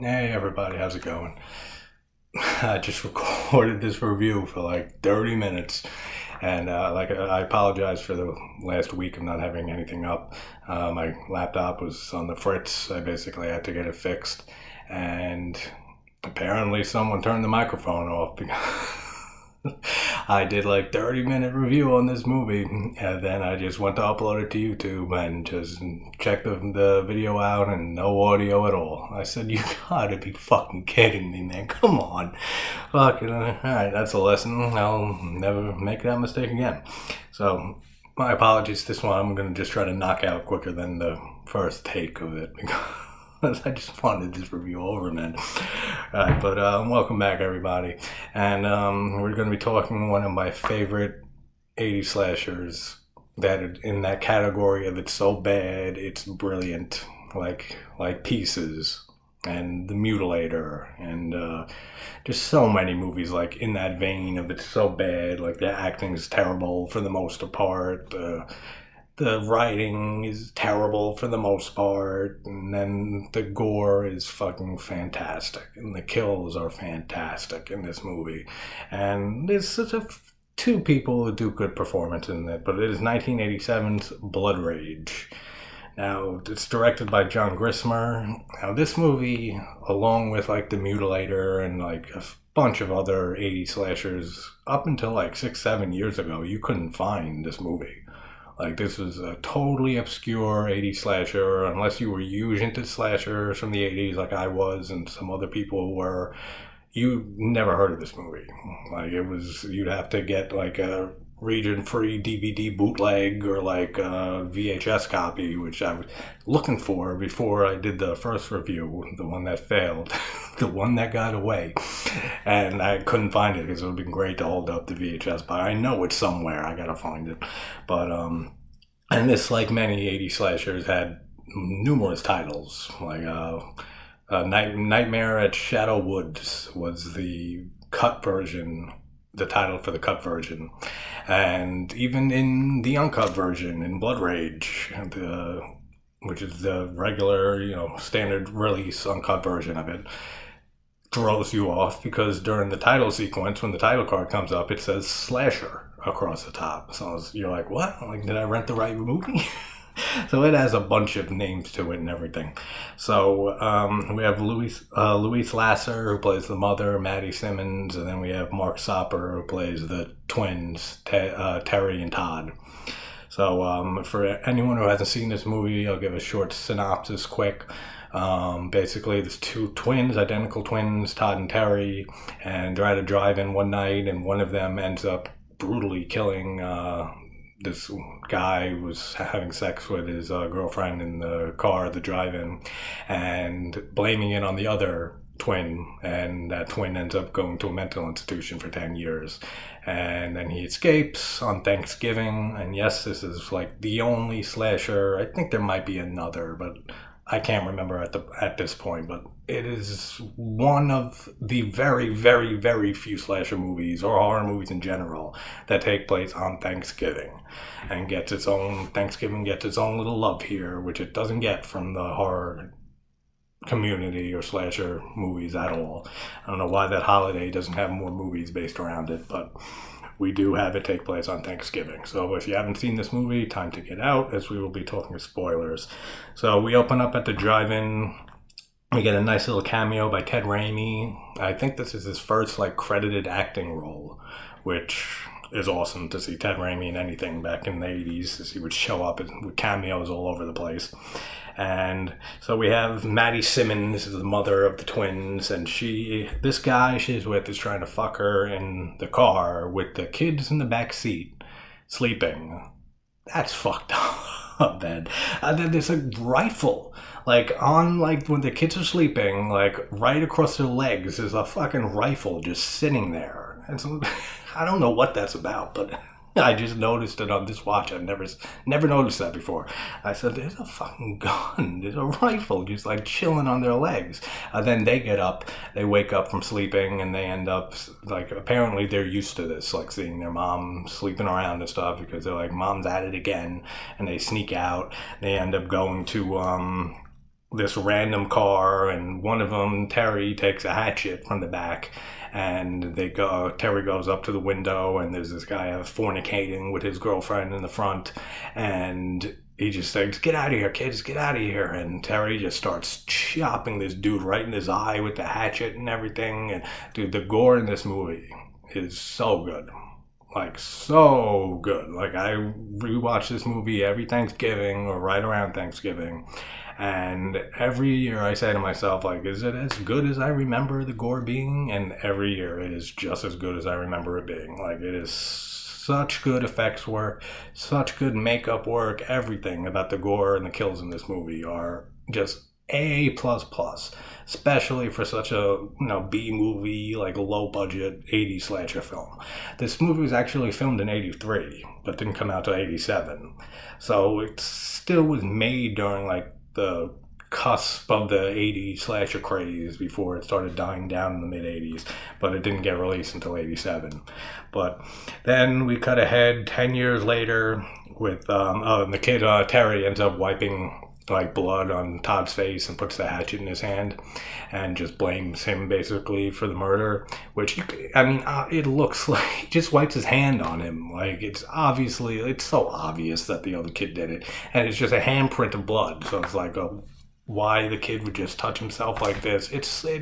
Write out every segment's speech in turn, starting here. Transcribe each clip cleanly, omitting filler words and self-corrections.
Hey everybody, how's it going? I just recorded this review for like 30 minutes, and I apologize for the last week of not having anything up. My laptop was on the fritz. I basically had to get it fixed, and apparently someone turned the microphone off because I did like 30-minute review on this movie, and then I just went to upload it to YouTube and just checked the video out and no audio at all. I said, you gotta be fucking kidding me, man. Come on. Fucking, alright, that's a lesson. I'll never make that mistake again. So, my apologies. This one I'm gonna just try to knock out quicker than the first take of it because I just wanted this review over, man. Alright, but welcome back, everybody. And we're going to be talking one of my favorite 80s slashers that are in that category of it's so bad, it's brilliant. Like Pieces and The Mutilator and just so many movies like in that vein of it's so bad. Like the acting is terrible for the most part. The writing is terrible for the most part, and then the gore is fucking fantastic, and the kills are fantastic in this movie. And there's such a two people who do good performance in it, but it is 1987's Blood Rage. Now, it's directed by John Grissmer. Now, this movie, along with like The Mutilator and like a bunch of other 80s slashers, up until like 6-7 years ago, you couldn't find this movie. Like, this was a totally obscure 80s slasher, unless you were huge into slashers from the 80s like I was and some other people were. You never heard of this movie. Like, it was, you'd have to get like a region-free DVD bootleg or like a VHS copy, which I was looking for before I did the first review, the one that failed, the one that got away. And I couldn't find it because it would have been great to hold up the VHS, but I know it's somewhere. I gotta find it. But, and this, like many 80s slashers, had numerous titles. Like, Nightmare at Shadow Woods was the cut version, the title for the cut version. And even in the uncut version, in Blood Rage, which is the regular, standard release uncut version of it, throws you off because during the title sequence, when the title card comes up, it says slasher across the top. So you're like, what? Like, did I rent the right movie? So it has a bunch of names to it and everything. So we have Louise Lasser, who plays the mother, Maddie Simmons, and then we have Mark Sopper, who plays the twins, Terry and Todd. So for anyone who hasn't seen this movie, I'll give a short synopsis quick. Basically, there's two twins, identical twins, Todd and Terry, and they're at a drive-in one night, and one of them ends up brutally killing this guy who was having sex with his girlfriend in the car, the drive-in, and blaming it on the other twin, and that twin ends up going to a mental institution for 10 years. And then he escapes on Thanksgiving, and yes, this is like the only slasher. I think there might be another, but I can't remember at this point, but it is one of the very, very, very few slasher movies, or horror movies in general, that take place on Thanksgiving. And Thanksgiving gets its own little love here, which it doesn't get from the horror community or slasher movies at all. I don't know why that holiday doesn't have more movies based around it, but we do have it take place on Thanksgiving. So if you haven't seen this movie, time to get out, as we will be talking spoilers. So we open up at the drive-in. We get a nice little cameo by Ted Raimi. I think this is his first credited acting role, which is awesome to see Ted Raimi in anything back in the 80s, as he would show up with cameos all over the place. And so we have Maddie Simmons, the mother of the twins, and this guy she's with is trying to fuck her in the car with the kids in the back seat sleeping. That's fucked up, man. Then there's a rifle, when the kids are sleeping, right across their legs, there's a fucking rifle just sitting there. And so, I don't know what that's about, but I just noticed it on this watch. I've never noticed that before. I said, there's a fucking gun. There's a rifle just chilling on their legs. Then they get up. They wake up from sleeping and they end up apparently they're used to this, seeing their mom sleeping around and stuff, because they're mom's at it again. And they sneak out. They end up going to this random car, and one of them, Terry, takes a hatchet from the back, and Terry goes up to the window, and there's this guy fornicating with his girlfriend in the front, and he just says, "Get out of here, kids, get out of here." And Terry just starts chopping this dude right in his eye with the hatchet and everything. And dude, the gore in this movie is so good. Like, so good. Like, I rewatch this movie every Thanksgiving or right around Thanksgiving. And every year I say to myself, like, is it as good as I remember the gore being? And every year it is just as good as I remember it being. Like, it is such good effects work, such good makeup work. Everything about the gore and the kills in this movie are just A++, especially for such a B movie, like low budget 80s slasher film. This movie was actually filmed in 83, but didn't come out till 87. So it still was made during like the cusp of the 80s slasher craze before it started dying down in the mid 80s, but it didn't get released until 87. But then we cut ahead 10 years later with the kid Terry ends up wiping like blood on Todd's face and puts the hatchet in his hand and just blames him basically for the murder, which it looks like he just wipes his hand on him. Like, it's so obvious that the other kid did it, and it's just a handprint of blood. So it's like, why the kid would just touch himself like this.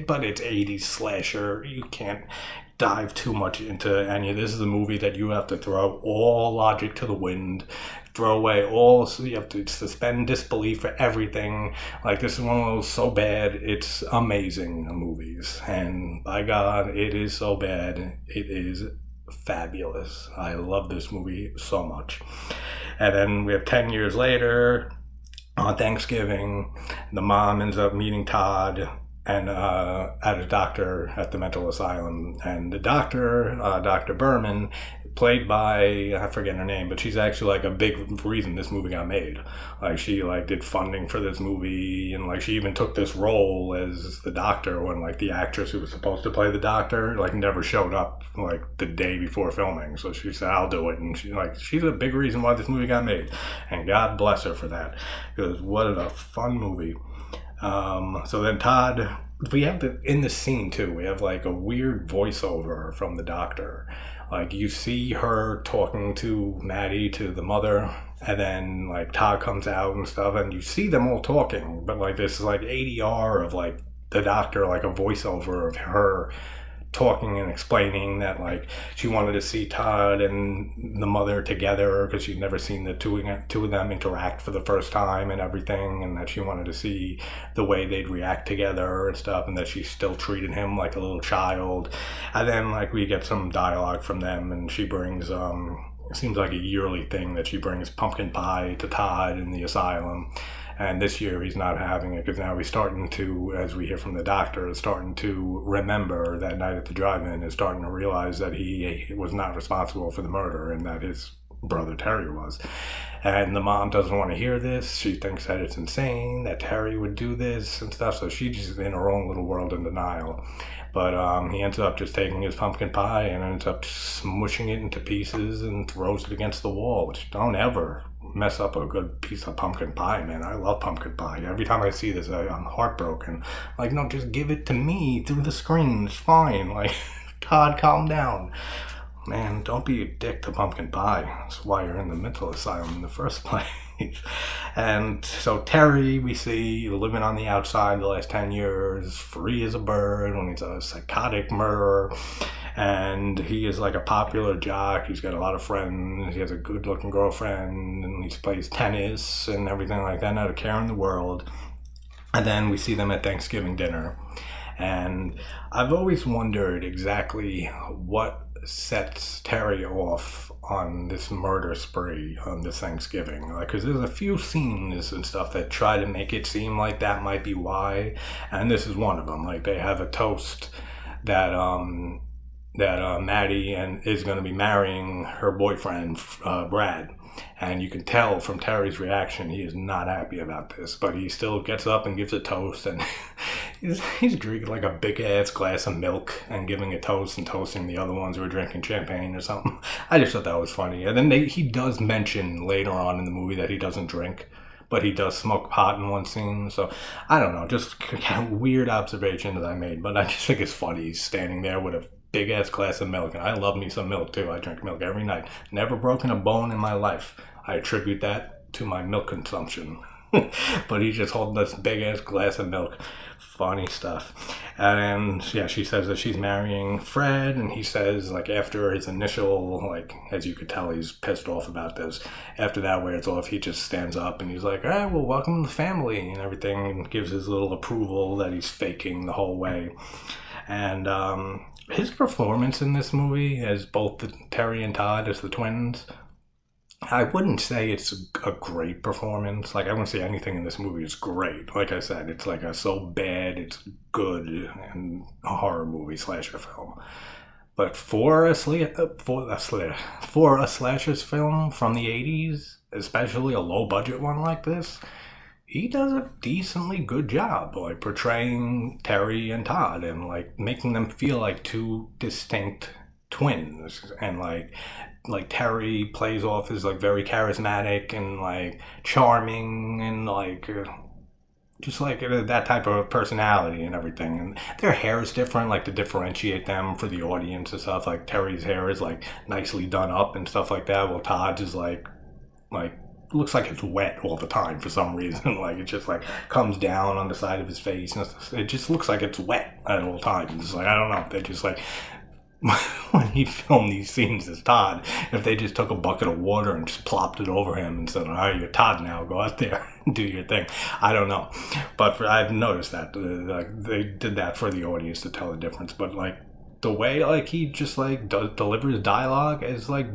But it's 80s slasher. You can't dive too much into any of this. Is a movie that you have to throw all logic to the wind, throw away you have to suspend disbelief for everything. Like, this is one of those so bad it's amazing movies, and by God, it is so bad it is fabulous. I love this movie so much. And then we have 10 years later on Thanksgiving, the mom ends up meeting Todd and at a doctor at the mental asylum, and the doctor, Dr. Berman, played by, I forget her name, but she's actually like a big reason this movie got made. Like, she did funding for this movie, and like she even took this role as the doctor when like the actress who was supposed to play the doctor never showed up like the day before filming. So she said, "I'll do it," and she's a big reason why this movie got made, and God bless her for that, because what a fun movie. So then Todd, we have in the scene too, we have like a weird voiceover from the doctor. Like, you see her talking to Maddie, to the mother, and then like Todd comes out and stuff, and you see them all talking, but like this is like ADR of like the doctor, like a voiceover of her talking and explaining that like she wanted to see Todd and the mother together because she'd never seen the two of them interact for the first time and everything, and that she wanted to see the way they'd react together and stuff, and that she still treated him like a little child. And then like we get some dialogue from them, and she brings it seems like a yearly thing that she brings pumpkin pie to Todd in the asylum. And this year he's not having it because now he's starting to, as we hear from the doctor, is starting to remember that night at the drive-in, is starting to realize that he was not responsible for the murder and that his brother Terry was. And the mom doesn't want to hear this. She thinks that it's insane that Terry would do this and stuff. So she's just in her own little world in denial. But he ends up just taking his pumpkin pie and ends up smushing it into pieces and throws it against the wall, which don't ever mess up a good piece of pumpkin pie, man. I love pumpkin pie. Every time I see this, I'm heartbroken. Like, no, just give it to me through the screen. It's fine. Like, Todd, calm down. Man, don't be a dick to pumpkin pie. That's why you're in the mental asylum in the first place. And so Terry, we see living on the outside the last 10 years, free as a bird when he's a psychotic murderer. And he is like a popular jock. He's got a lot of friends. He has a good looking girlfriend, and he plays tennis and everything like that. Not a care in the world. And then we see them at Thanksgiving dinner. And I've always wondered exactly what sets Terry off on this murder spree on this Thanksgiving. Like, because there's a few scenes and stuff that try to make it seem like that might be why. And this is one of them. Like, they have a toast that Maddie is going to be marrying her boyfriend, Brad. And you can tell from Terry's reaction, he is not happy about this. But he still gets up and gives a toast. And he's drinking like a big-ass glass of milk and giving a toast and toasting the other ones who are drinking champagne or something. I just thought that was funny. And then he does mention later on in the movie that he doesn't drink. but he does smoke pot in one scene. So I don't know, just kind of weird observation that I made, but I just think it's funny. He's standing there with a big ass glass of milk, and I love me some milk too. I drink milk every night. Never broken a bone in my life. I attribute that to my milk consumption. But he's just holding this big ass glass of milk. Funny stuff. And yeah, she says that she's marrying Fred, and he says, like, after his initial, like, as you could tell, he's pissed off about this. After that wears off, he just stands up and he's like, all right, well, welcome to the family and everything, and gives his little approval that he's faking the whole way. And his performance in this movie as both Terry and Todd as the twins, I wouldn't say it's a great performance. Like, I wouldn't say anything in this movie is great. Like I said, it's like a so bad it's good and a horror movie slasher film. But for a slasher's film from the 80s, especially a low budget one like this, he does a decently good job, like portraying Terry and Todd and like making them feel like two distinct twins. And like Terry plays off as like very charismatic and like charming and like just like that type of personality and everything. And their hair is different, like to differentiate them for the audience and stuff. Like Terry's hair is like nicely done up and stuff like that, while Todd's is like looks like it's wet all the time for some reason. Like it just like comes down on the side of his face and it just looks like it's wet at all times. It's like, I don't know, they're just like, when he filmed these scenes as Todd, if they just took a bucket of water and just plopped it over him and said, all right, you're Todd now, go out there and do your thing. I don't know. But I've noticed that like they did that for the audience to tell the difference. But like the way like he just like delivers dialogue as like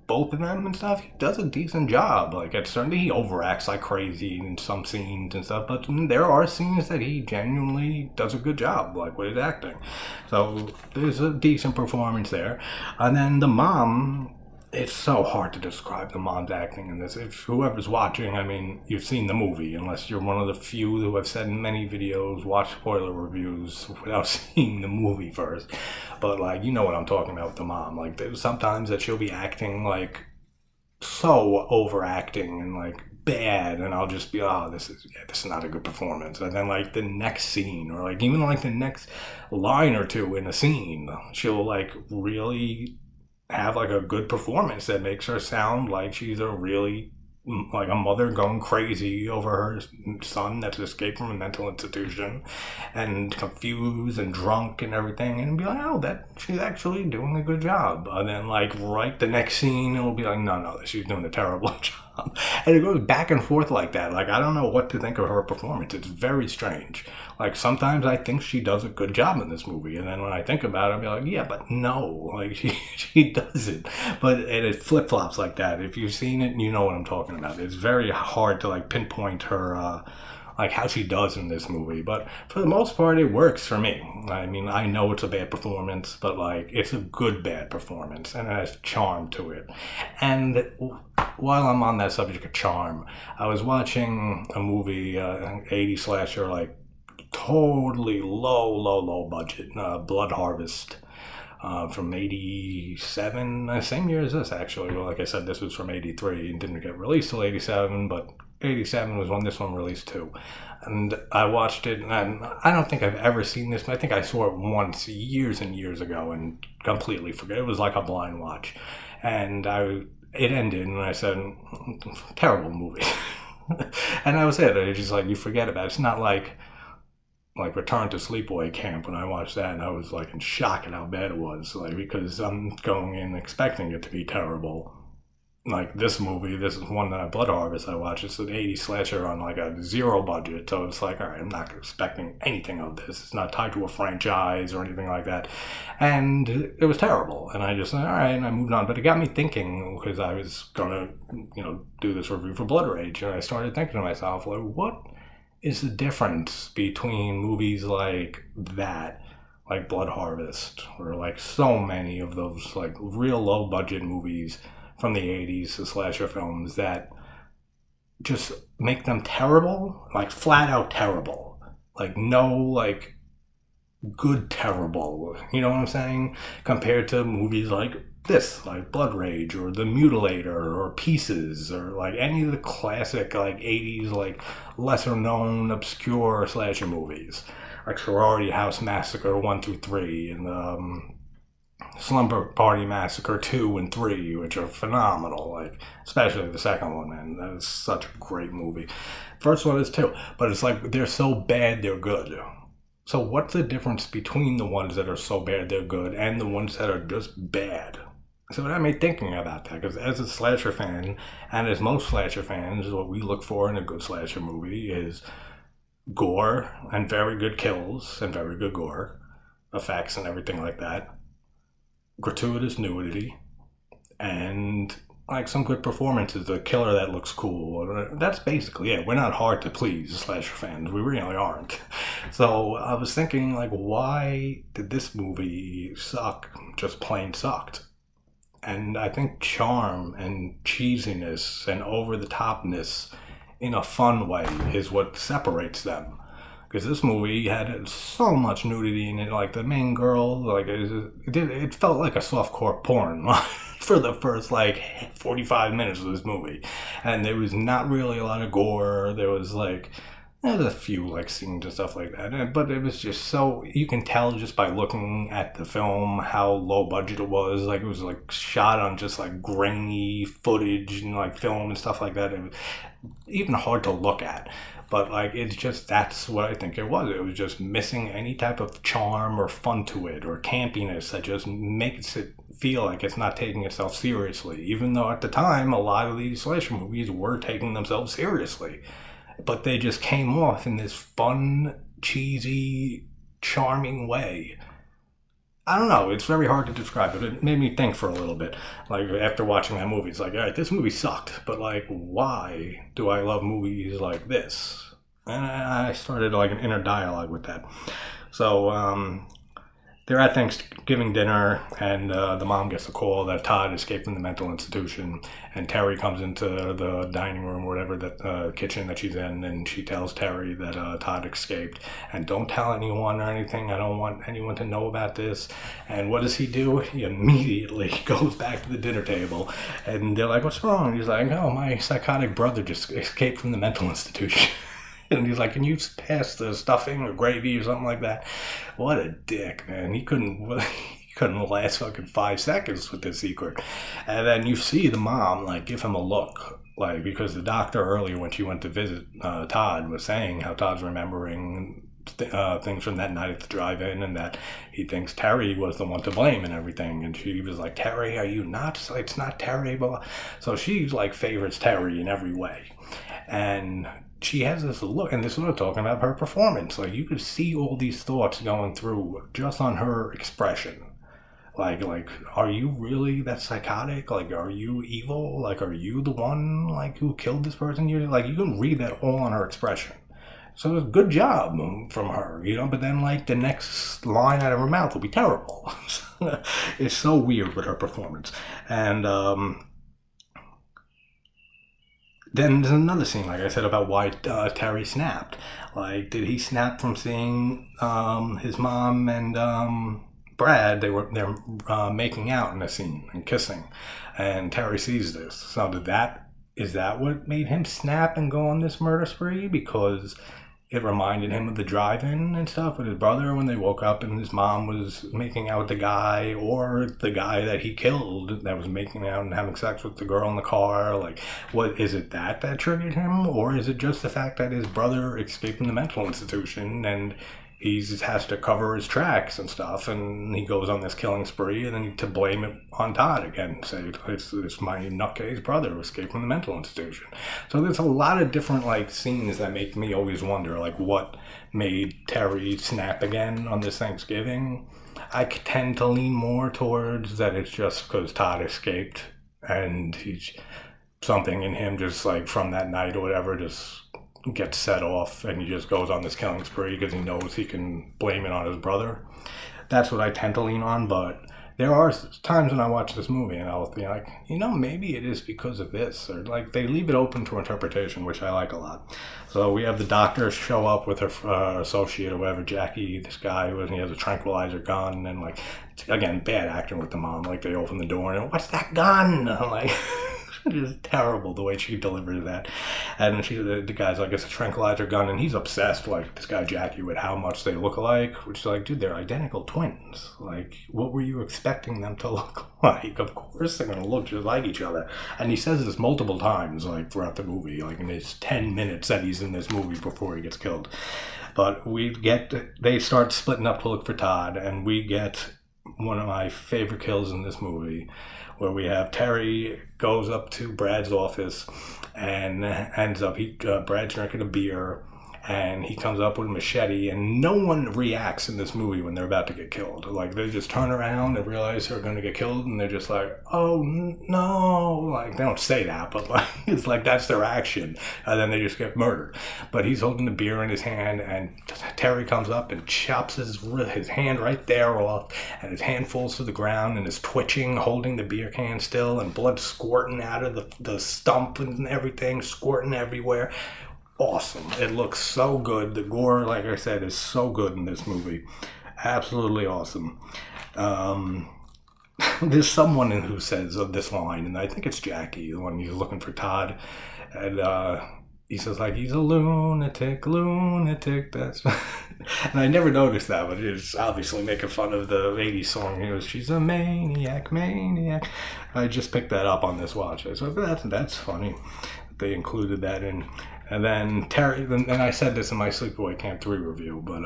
both of them and stuff, he does a decent job. Like certainly he overacts like crazy in some scenes and stuff, but there are scenes that he genuinely does a good job, like with his acting. So there's a decent performance there. And then the mom, it's so hard to describe the mom's acting in this. If whoever's watching, I mean, you've seen the movie, unless you're one of the few who have said in many videos, watch spoiler reviews without seeing the movie first. But like, you know what I'm talking about with the mom. Like there's sometimes that she'll be acting like so overacting and like bad, and I'll just be, oh, this is not a good performance. And then like the next scene, or like even like the next line or two in a scene, she'll like really have like a good performance that makes her sound like she's a really like a mother going crazy over her son that's escaped from a mental institution and confused and drunk and everything, and be like, oh, that she's actually doing a good job. And then like right the next scene it'll be like, no, she's doing a terrible job. And it goes back and forth like that. Like I don't know what to think of her performance. It's very strange. Like sometimes I think she does a good job in this movie, and then when I think about it, I'll be like, yeah, but no, like she doesn't. But it flip flops like that. If you've seen it, you know what I'm talking about. It's very hard to like pinpoint her like how she does in this movie, but for the most part it works for me. I mean, I know it's a bad performance, but like it's a good bad performance and it has charm to it. And while I'm on that subject of charm, I was watching a movie, an 80s slasher, like totally low budget, Blood Harvest, from 87, same year as this actually. Well, like I said, this was from 83 and didn't get released till 87, but 87 was when this one released too. And I watched it, and I don't think I've ever seen this, but I think I saw it once years and years ago and completely forget. It was like a blind watch. And it ended and I said, terrible movie. And that was it. It's just like, you forget about it. It's not like Return to Sleepaway Camp when I watched that, and I was like in shock at how bad it was, like because I'm going in expecting it to be terrible. Like this movie, this is one that Blood Harvest I watched. It's an 80s slasher on like a zero budget, so it's like, all right, I'm not expecting anything of this. It's not tied to a franchise or anything like that, and it was terrible. And I just said, all right, and I moved on. But it got me thinking, because I was gonna, do this review for Blood Rage, and I started thinking to myself, like, what is the difference between movies like that, like Blood Harvest, or like so many of those like real low budget movies from the 80s, the slasher films, that just make them terrible, like flat out terrible, like no like good terrible, you know what I'm saying, compared to movies like this, like Blood Rage or The Mutilator or Pieces or like any of the classic like 80s like lesser known obscure slasher movies, like Sorority House Massacre 1 through 3 and Slumber Party Massacre 2 and 3, which are phenomenal, like especially the second one, man. That is such a great movie. First one is too, but it's like they're so bad they're good. So what's the difference between the ones that are so bad they're good and the ones that are just bad? So that made thinking about that, because as a slasher fan, and as most slasher fans, what we look for in a good slasher movie is gore and very good kills and very good gore effects and everything like that, gratuitous nudity, and like some good performances, a killer that looks cool. That's basically it. We're not hard to please, slasher fans. We really aren't. So I was thinking, like, why did this movie suck? Just plain sucked. And I think charm and cheesiness and over-the-topness in a fun way is what separates them. Because this movie had so much nudity in it, like the main girl, like it felt like a softcore porn for the first like 45 minutes of this movie. And there was not really a lot of gore. There was a few like scenes and stuff like that, but it was just so, you can tell just by looking at the film how low budget it was. Like it was like shot on just like grainy footage and like film and stuff like that. It was even hard to look at. But like it's just, that's what I think it was. It was just missing any type of charm or fun to it or campiness that just makes it feel like it's not taking itself seriously. Even though at the time a lot of these slasher movies were taking themselves seriously. But they just came off in this fun, cheesy, charming way. I don't know, it's very hard to describe it. It made me think for a little bit. Like, after watching that movie, it's like, all right, this movie sucked, but like, why do I love movies like this? And I started like an inner dialogue with that. So, they're at Thanksgiving dinner, and the mom gets a call that Todd escaped from the mental institution, and Terry comes into the dining room or whatever, that kitchen that she's in, and she tells Terry that Todd escaped, and don't tell anyone or anything. I don't want anyone to know about this. And what does he do? He immediately goes back to the dinner table, and they're like, what's wrong? And he's like, oh, my psychotic brother just escaped from the mental institution. And he's like, can you pass the stuffing or gravy or something like that? What a dick, man. He couldn't last fucking 5 seconds with this secret. And then you see the mom, like, give him a look. Like, because the doctor earlier when she went to visit Todd was saying how Todd's remembering things from that night at the drive-in, and that he thinks Terry was the one to blame and everything. And she was like, Terry, are you nuts? It's not Terry. Blah. So she, like, favors Terry in every way. And she has this look, and this is what I'm talking about, her performance. Like, you could see all these thoughts going through just on her expression. Like, are you really that psychotic? Like, are you evil? Like, are you the one, like, who killed this person? You can read that all on her expression. So it's a good job from her, but then, like, the next line out of her mouth will be terrible. It's so weird with her performance. And, then there's another scene, like I said, about why Terry snapped. Like, did he snap from seeing his mom and Brad? They're making out in a scene and kissing, and Terry sees this. So is that what made him snap and go on this murder spree? Because it reminded him of the drive-in and stuff with his brother when they woke up and his mom was making out with the guy, or the guy that he killed that was making out and having sex with the girl in the car. Like, what is it that triggered him? Or is it just the fact that his brother escaped from the mental institution and he has to cover his tracks and stuff, and he goes on this killing spree, and then to blame it on Todd again, say it's my nutcase brother who escaped from the mental institution. So there's a lot of different like scenes that make me always wonder, like, what made Terry snap again on this Thanksgiving. I tend to lean more towards that it's just because Todd escaped, and he's something in him just like from that night or whatever just gets set off, and he just goes on this killing spree because he knows he can blame it on his brother. That's what I tend to lean on. But there are times when I watch this movie and I'll be like, maybe it is because of this, or like they leave it open to interpretation, which I like a lot. So we have the doctor show up with her associate or whatever, Jackie, this guy who he has a tranquilizer gun, and like, again, bad acting with the mom. Like they open the door and, what's that gun? I'm like, just terrible the way she delivers that. And the guy's like, it's a tranquilizer gun, and he's obsessed, like this guy Jackie, with how much they look alike, which is like, dude, they're identical twins. Like, what were you expecting them to look like? Of course they're gonna look just like each other. And he says this multiple times, like throughout the movie, like in his 10 minutes that he's in this movie before he gets killed. But they start splitting up to look for Todd, and we get one of my favorite kills in this movie, where we have Terry goes up to Brad's office and ends up, Brad's drinking a beer, and he comes up with a machete, and no one reacts in this movie when they're about to get killed. Like, they just turn around and realize they're going to get killed, and they're just like, oh no, like, they don't say that, but like, it's like that's their action, and then they just get murdered. But he's holding the beer in his hand, and Terry comes up and chops his hand right there off, and his hand falls to the ground and is twitching, holding the beer can still, and blood squirting out of the stump and everything, squirting everywhere. Awesome. It looks so good. The gore, like I said, is so good in this movie. Absolutely awesome. There's someone who says this line, and I think it's Jackie, the one who's looking for Todd, and he says, like, he's a lunatic, that's... And I never noticed that, but it's obviously making fun of the 80s song. He goes, she's a maniac. I just picked that up on this watch. I said, that's funny. They included that in. And then Terry, and I said this in my Sleepaway Camp 3 review, but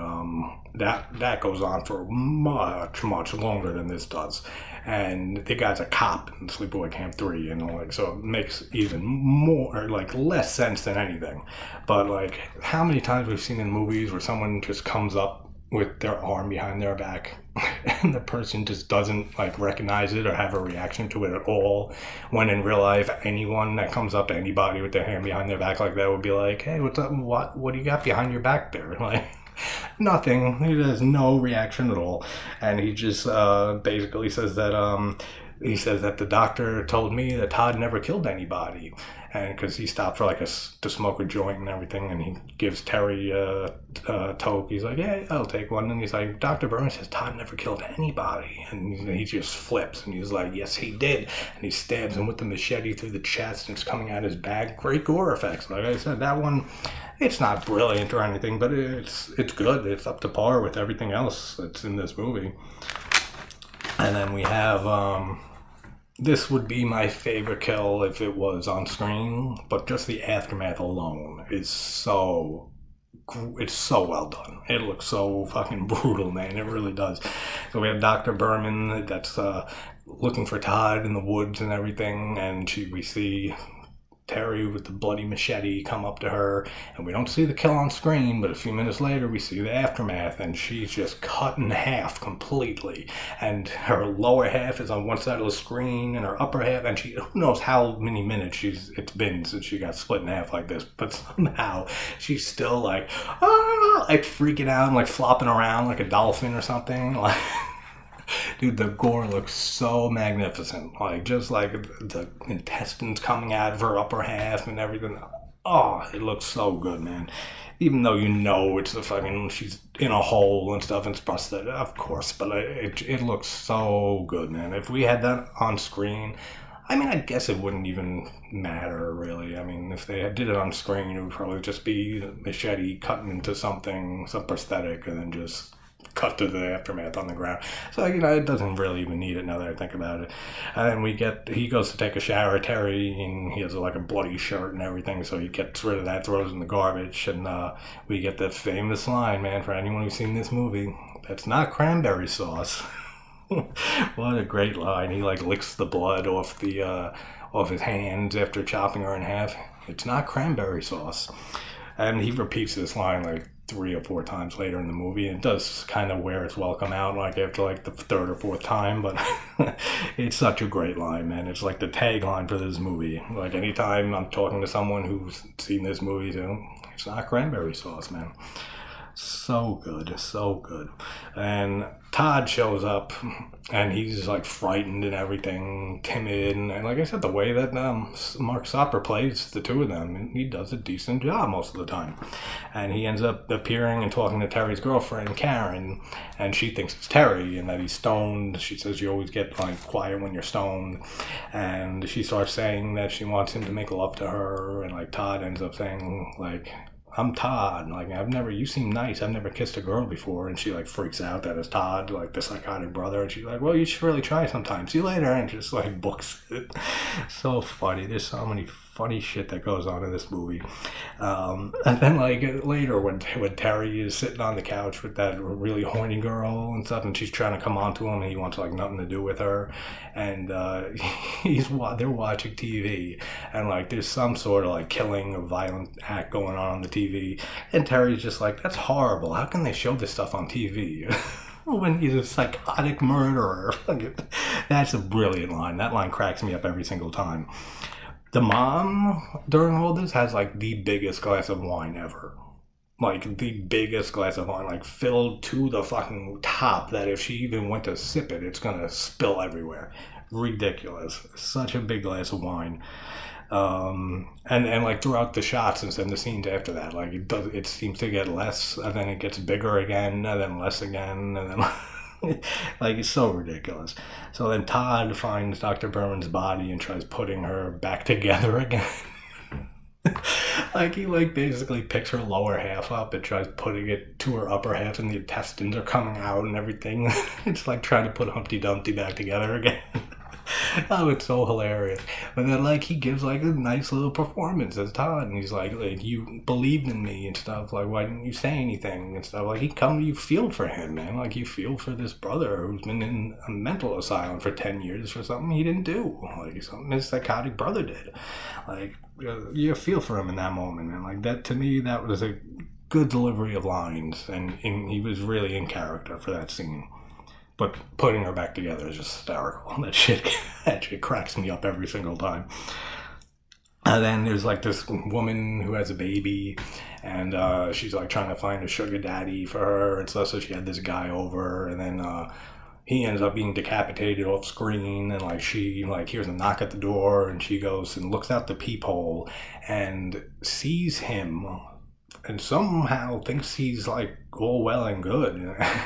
that goes on for much longer than this does. And the guy's a cop in Sleepaway Camp 3, like, so it makes even more, like, less sense than anything. But like, how many times we've seen in movies where someone just comes up with their arm behind their back and the person just doesn't like recognize it or have a reaction to it at all, when in real life anyone that comes up to anybody with their hand behind their back like that would be like, hey, what's up, what do you got behind your back there? Like, nothing. He has no reaction at all. And he just basically says that he says that the doctor told me that Todd never killed anybody, and because he stopped for like to smoke a joint and everything, and he gives Terry a toke. He's like, yeah, I'll take one. And he's like, Dr. Burns says Todd never killed anybody, and he just flips, and he's like, yes, he did. And he stabs him with the machete through the chest, and it's coming out his bag. Great gore effects. Like I said, that one, it's not brilliant or anything, but it's good. It's up to par with everything else that's in this movie. And then we have this would be my favorite kill if it was on screen, but just the aftermath alone is it's so well done. It looks so fucking brutal, man. It really does. So we have Dr. Berman that's looking for Todd in the woods and everything, and we see Terry with the bloody machete come up to her, and we don't see the kill on screen, but a few minutes later we see the aftermath, and she's just cut in half completely, and her lower half is on one side of the screen and her upper half, and who knows how many minutes it's been since she got split in half like this, but somehow she's still like freaking out and like flopping around like a dolphin or something. Like, dude, the gore looks so magnificent. Like, just like the intestines coming out of her upper half and everything. Oh, it looks so good, man. Even though it's the fucking, she's in a hole and stuff and it's busted, of course, but it looks so good, man. If we had that on screen, I mean, I guess it wouldn't even matter, really. I mean, if they did it on screen, it would probably just be a machete cutting into some prosthetic, and then just cut to the aftermath on the ground. So, it doesn't really even need it now that I think about it. And then he goes to take a shower, Terry, and he has like a bloody shirt and everything, so he gets rid of that, throws it in the garbage, and we get the famous line, man, for anyone who's seen this movie, that's not cranberry sauce. What a great line. He like licks the blood off his hands after chopping her in half. It's not cranberry sauce. And he repeats this line like 3 or 4 times later in the movie, and it does kind of wear its welcome out like after like the 3rd or 4th time, but it's such a great line, man. It's like the tagline for this movie. Like, anytime I'm talking to someone who's seen this movie, it's not cranberry sauce, man. So good, so good. And Todd shows up, and he's like frightened and everything, timid, and like I said, the way that Mark Soper plays the two of them, he does a decent job most of the time. And he ends up appearing and talking to Terry's girlfriend, Karen, and she thinks it's Terry and that he's stoned. She says you always get like quiet when you're stoned, and she starts saying that she wants him to make love to her, and like Todd ends up saying like, I'm Todd, like you seem nice, I've never kissed a girl before. And she like freaks out that it's Todd, like the psychotic brother, and she's like, well, you should really try sometime, see you later, and just like books it. So funny. There's so many funny shit that goes on in this movie. And then like later when Terry is sitting on the couch with that really horny girl and stuff, and she's trying to come on to him and he wants like nothing to do with her, and they're watching TV, and like there's some sort of like killing or violent act going on the TV, and Terry's just like, that's horrible, how can they show this stuff on TV? When he's a psychotic murderer. That's a brilliant line. That line cracks me up every single time. The mom, during all this, has like the biggest glass of wine ever. Like the biggest glass of wine, like filled to the fucking top, that if she even went to sip it, it's gonna spill everywhere. Ridiculous. Such a big glass of wine. And like throughout the shots and the scenes after that, like it seems to get less, and then it gets bigger again, and then less again, and then like it's so ridiculous. So then Todd finds Dr. Berman's body and tries putting her back together again. Like he like basically picks her lower half up and tries putting it to her upper half, and the intestines are coming out and everything. It's like trying to put Humpty Dumpty back together again. Oh, it's so hilarious. But then like he gives like a nice little performance as Todd, and he's like you believed in me and stuff, like why didn't you say anything and stuff. Like you feel for him, man. Like you feel for this brother who's been in a mental asylum for 10 years for something he didn't do, like something his psychotic brother did. Like you feel for him in that moment, man. Like that, to me, that was a good delivery of lines, and he was really in character for that scene. But putting her back together is just hysterical. That shit cracks me up every single time. And then there's like this woman who has a baby, and she's like trying to find a sugar daddy for her and stuff. So she had this guy over, and then he ends up being decapitated off screen, and like she like hears a knock at the door, and she goes and looks out the peephole and sees him, and somehow thinks he's like all well and good,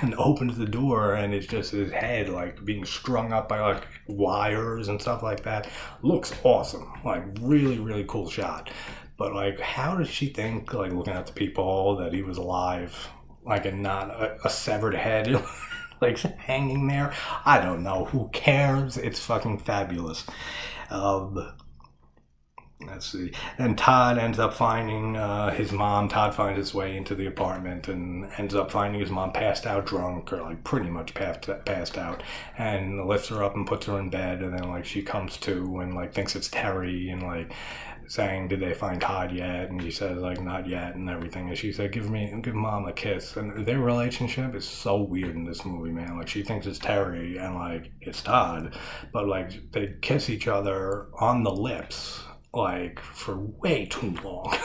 and opens the door, and it's just his head like being strung up by like wires and stuff like that. Looks awesome, like really, really cool shot. But like, how did she think, like looking at the peephole, that he was alive, like, and not a severed head like hanging there? I don't know, who cares? It's fucking fabulous. Let's see. And Todd ends up finding his mom. Todd finds his way into the apartment and ends up finding his mom passed out drunk, or like pretty much passed out, and lifts her up and puts her in bed. And then like she comes to and like thinks it's Terry, and like saying, did they find Todd yet? And he says like, not yet, and everything. And she said, give mom a kiss. And their relationship is so weird in this movie, man. Like she thinks it's Terry and like it's Todd, but like they kiss each other on the lips like for way too long.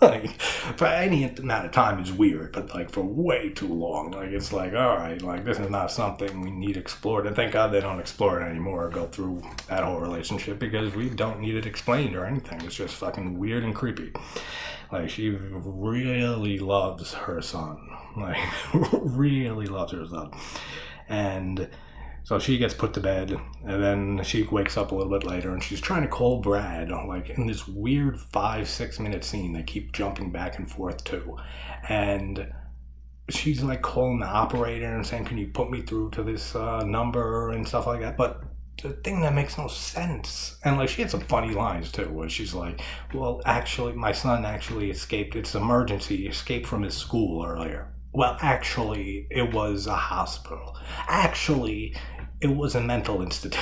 Like for any amount of time is weird, but like for way too long. Like it's like, all right, like this is not something we need explored. And thank God they don't explore it anymore or go through that whole relationship, because we don't need it explained or anything. It's just fucking weird and creepy. Like she really loves her son. Like really loves her son. And so she gets put to bed, and then she wakes up a little bit later, and she's trying to call Brad, like in this weird 5-6 minute scene they keep jumping back and forth to. And she's like calling the operator and saying, can you put me through to this number and stuff like that. But the thing that makes no sense, and like she had some funny lines too, where she's like, well, actually, my son actually escaped. It's emergency. He escaped from his school earlier. Well, actually, it was a hospital. Actually, it was a mental institute.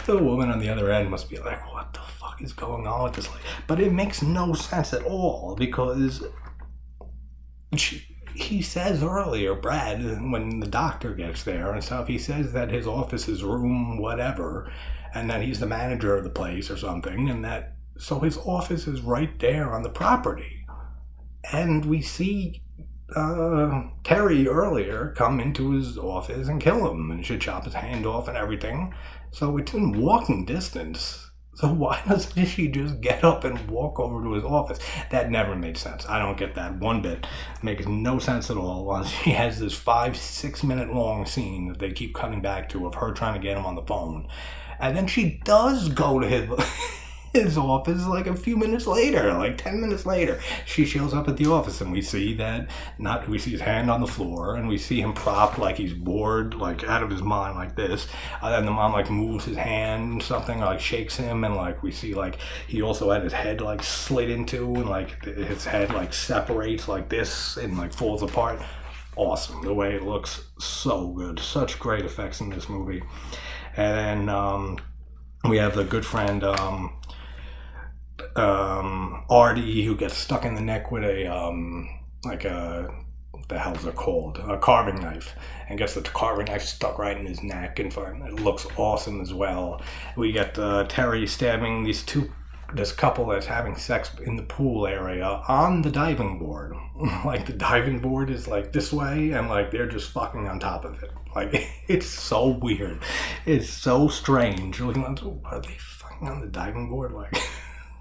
The woman on the other end must be like, what the fuck is going on with this? But it makes no sense at all, because he says earlier, Brad, when the doctor gets there and stuff, he says that his office is room whatever, and that he's the manager of the place or something, and that, so his office is right there on the property. And we see Terry earlier come into his office and kill him and should chop his hand off and everything. So it's in walking distance. So why doesn't she just get up and walk over to his office? That never made sense. I don't get that one bit. It makes no sense at all. While she has this 5-6 minute long scene that they keep cutting back to of her trying to get him on the phone. And then she does go to his office like a few minutes later, like 10 minutes later. She shows up at the office and we see we see his hand on the floor and we see him propped like he's bored, like out of his mind like this. And then the mom like moves his hand and something, or like shakes him, and like we see like he also had his head like slid into, and like his head like separates like this and like falls apart. Awesome. The way it looks, so good. Such great effects in this movie. And then we have the good friend Artie, who gets stuck in the neck with what the hell's it called? A carving knife, and gets the carving knife stuck right in his neck, and it looks awesome as well. We get Terry stabbing this couple that's having sex in the pool area on the diving board. Like the diving board is like this way, and like they're just fucking on top of it. Like it's so weird. It's so strange. Looking like, are they fucking on the diving board? Like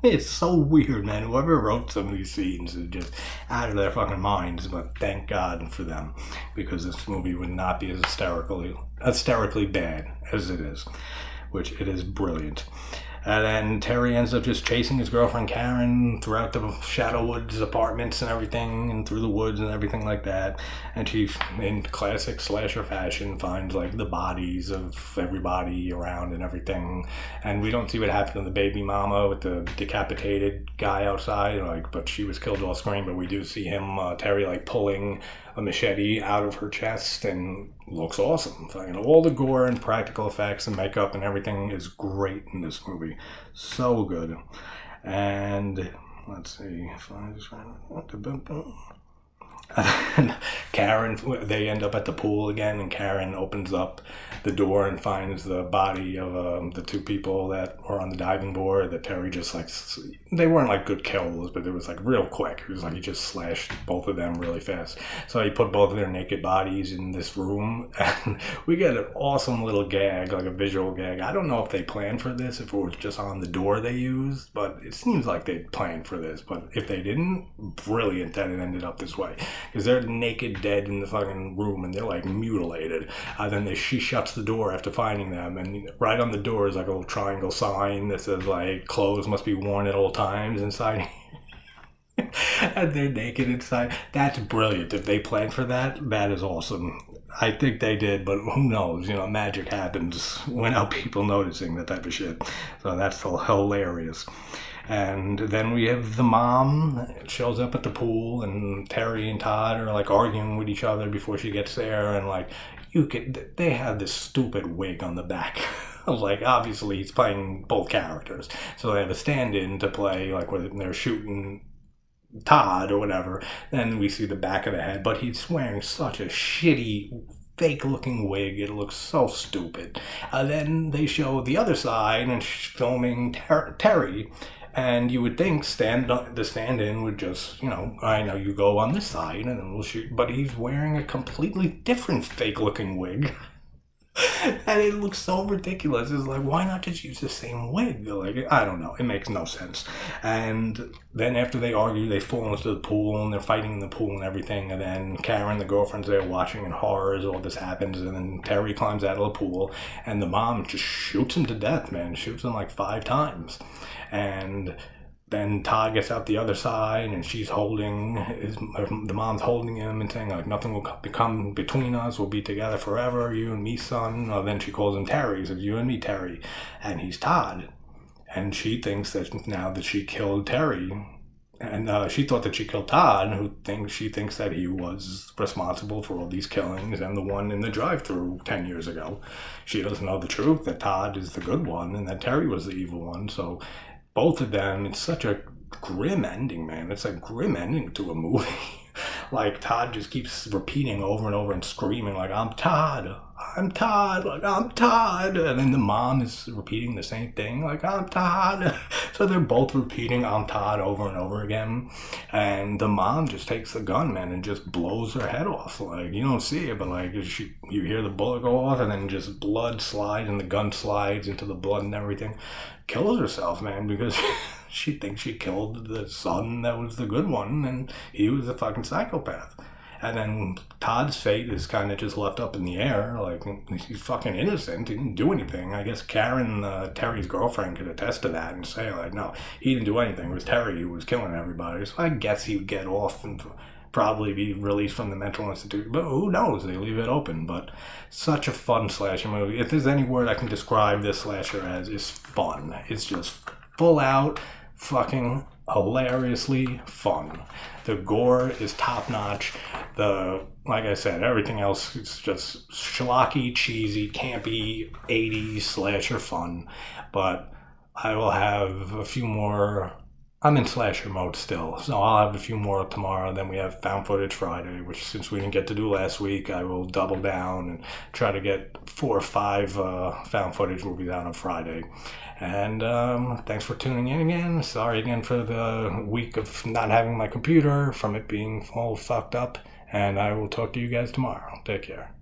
it's so weird, man. Whoever wrote some of these scenes is just out of their fucking minds, but thank God for them, because this movie would not be as hysterically bad as it is, which it is brilliant. And then Terry ends up just chasing his girlfriend Karen throughout the Shadowwoods apartments and everything, and through the woods and everything like that. And she, in classic slasher fashion, finds like the bodies of everybody around and everything. And we don't see what happened to the baby mama with the decapitated guy outside, but she was killed off screen. But we do see him, Terry, like pulling a machete out of her chest, and looks awesome. All the gore and practical effects and makeup and everything is great in this movie. So good. And let's see if I just and Karen, they end up at the pool again, and Karen opens up the door and finds the body of the two people that were on the diving board that Terry just like, they weren't like good kills, but it was like real quick. It was like he just slashed both of them really fast. So he put both of their naked bodies in this room, and we get an awesome little gag, like a visual gag. I don't know if they planned for this, if it was just on the door they used, but it seems like they planned for this. But if they didn't, brilliant that it ended up this way. Because they're naked, dead in the fucking room, and they're like mutilated. Then she shuts the door after finding them, and right on the door is like a little triangle sign that says like clothes must be worn at all times inside. And they're naked inside. That's brilliant. If they planned for that, that is awesome. I think they did, but who knows? Magic happens without people noticing, that type of shit. So that's hilarious. And then we have the mom shows up at the pool, and Terry and Todd are like arguing with each other before she gets there, and like they have this stupid wig on the back. Like obviously he's playing both characters, so they have a stand-in to play like when they're shooting Todd or whatever. Then we see the back of the head, but he's wearing such a shitty fake looking wig. It looks so stupid. Then they show the other side and filming Terry. And you would think the stand-in would just, I know you go on this side and then we'll shoot. But he's wearing a completely different fake-looking wig. And it looks so ridiculous. It's like, why not just use the same wig? Like, I don't know. It makes no sense. And then after they argue, they fall into the pool, and they're fighting in the pool and everything. And then Karen, the girlfriend's there watching in horror as all this happens. And then Terry climbs out of the pool, and the mom just shoots him to death, man. Shoots him like 5 times. And then Todd gets out the other side, and the mom's holding him and saying like, nothing will come between us, we'll be together forever, you and me, son. Then she calls him Terry, says, you and me, Terry. And he's Todd. And she thinks that now that she killed Terry, and she thought that she killed Todd, she thinks that he was responsible for all these killings and the one in the drive-thru 10 years ago. She doesn't know the truth, that Todd is the good one and that Terry was the evil one. So both of them, it's such a grim ending, man. It's a grim ending to a movie. Like, Todd just keeps repeating over and over and screaming, like, I'm Todd, I'm Todd, like, I'm Todd. And then the mom is repeating the same thing, like, I'm Todd. So they're both repeating I'm Todd over and over again. And the mom just takes the gun, man, and just blows her head off. Like, you don't see it, but like you hear the bullet go off, and then just blood slides, and the gun slides into the blood and everything. Kills herself, man, because she thinks she killed the son that was the good one, and he was a fucking psychopath. And then Todd's fate is kind of just left up in the air. Like, he's fucking innocent. He didn't do anything. I guess Karen, Terry's girlfriend, could attest to that and say, like, no, he didn't do anything. It was Terry who was killing everybody. So I guess he would get off and probably be released from the mental institute. But who knows? They leave it open. But such a fun slasher movie. If there's any word I can describe this slasher as, it's fun. It's just full out fucking hilariously fun. The gore is top notch. Like I said, everything else is just schlocky, cheesy, campy, 80s slasher fun. But I will have a few more. I'm in slasher mode still, so I'll have a few more tomorrow. Then we have Found Footage Friday, which since we didn't get to do last week, I will double down and try to get 4 or 5 found footage movies out on Friday. And thanks for tuning in again. Sorry again for the week of not having my computer, from it being all fucked up. And I will talk to you guys tomorrow. Take care.